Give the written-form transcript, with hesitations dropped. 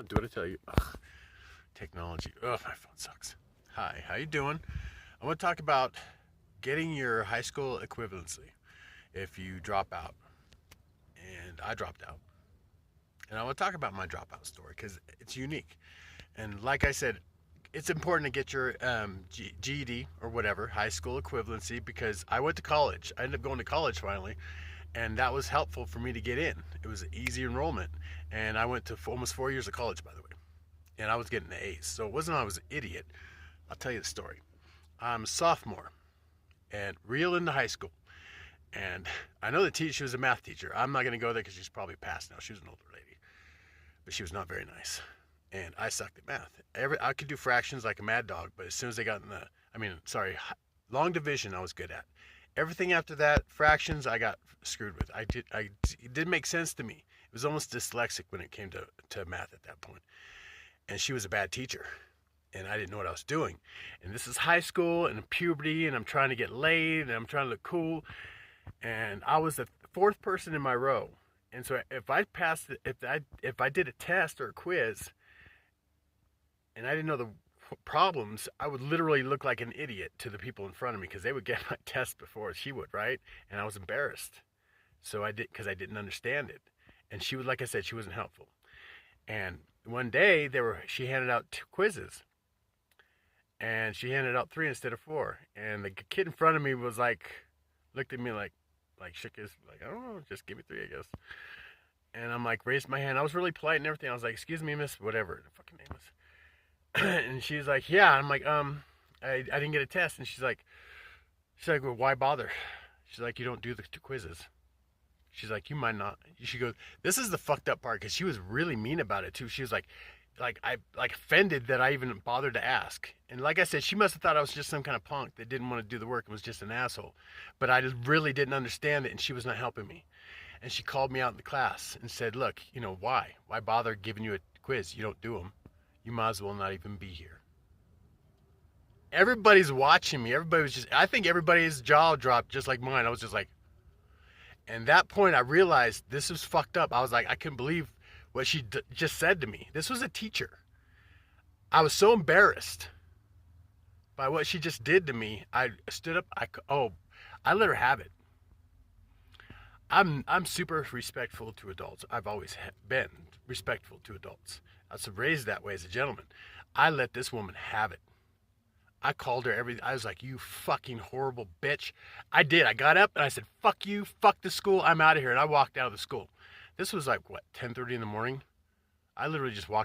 on, do what I tell you. Ugh, technology. Ugh, my phone sucks. Hi, how you doing? I want to talk about getting your high school equivalency if you drop out. And I dropped out. And I want to talk about my dropout story because it's unique. And like I said, it's important to get your GED or whatever, high school equivalency, because I went to college. I ended up going to college finally, and that was helpful for me to get in. It was an easy enrollment, and I went to almost 4 years of college, by the way, and I was getting the A's. So it wasn't I was an idiot. I'll tell you the story. I'm a sophomore and real into high school, and I know the teacher, she was a math teacher. I'm not going to go there because she's probably passed now. She was an older lady, but she was not very nice. And I sucked at math. I could do fractions like a mad dog, but as soon as I got in long division, I was good at. Everything after that, fractions, I got screwed with. It didn't make sense to me. It was almost dyslexic when it came to math at that point. And she was a bad teacher, and I didn't know what I was doing. And this is high school and puberty, and I'm trying to get laid, and I'm trying to look cool. And I was the fourth person in my row. And so if I passed, if I did a test or a quiz, and I didn't know the problems, I would literally look like an idiot to the people in front of me because they would get my test before she would, right? And I was embarrassed. So I did, because I didn't understand it. And she would, like I said, she wasn't helpful. And one day she handed out 2 quizzes, and she handed out 3 instead of 4. And the kid in front of me was looked at me like shook his, I don't know, just give me 3, I guess. And I'm raised my hand. I was really polite and everything. I was like, excuse me, miss, whatever the fucking name was. And she's like, yeah. I'm like, I didn't get a test. And she's like, well, why bother? She's like, you don't do the 2 quizzes. She's like, you might not. She goes, this is the fucked up part, because she was really mean about it too. She was like I offended that I even bothered to ask. And like I said, she must have thought I was just some kind of punk that didn't want to do the work and was just an asshole. But I just really didn't understand it, and she was not helping me. And she called me out in the class and said, look, why bother giving you a quiz? You don't do them. You might as well not even be here. Everybody's watching me. I think everybody's jaw dropped just like mine. I was just like, and that point I realized this was fucked up. I was like, I couldn't believe what she just said to me. This was a teacher. I was so embarrassed by what she just did to me. I stood up. I let her have it. I'm super respectful to adults. I've always been respectful to adults. I was raised that way as a gentleman. I let this woman have it. I called her I was like, you fucking horrible bitch. I did. I got up and I said, fuck you, fuck the school, I'm out of here. And I walked out of the school. This was 10:30 in the morning. I literally just walked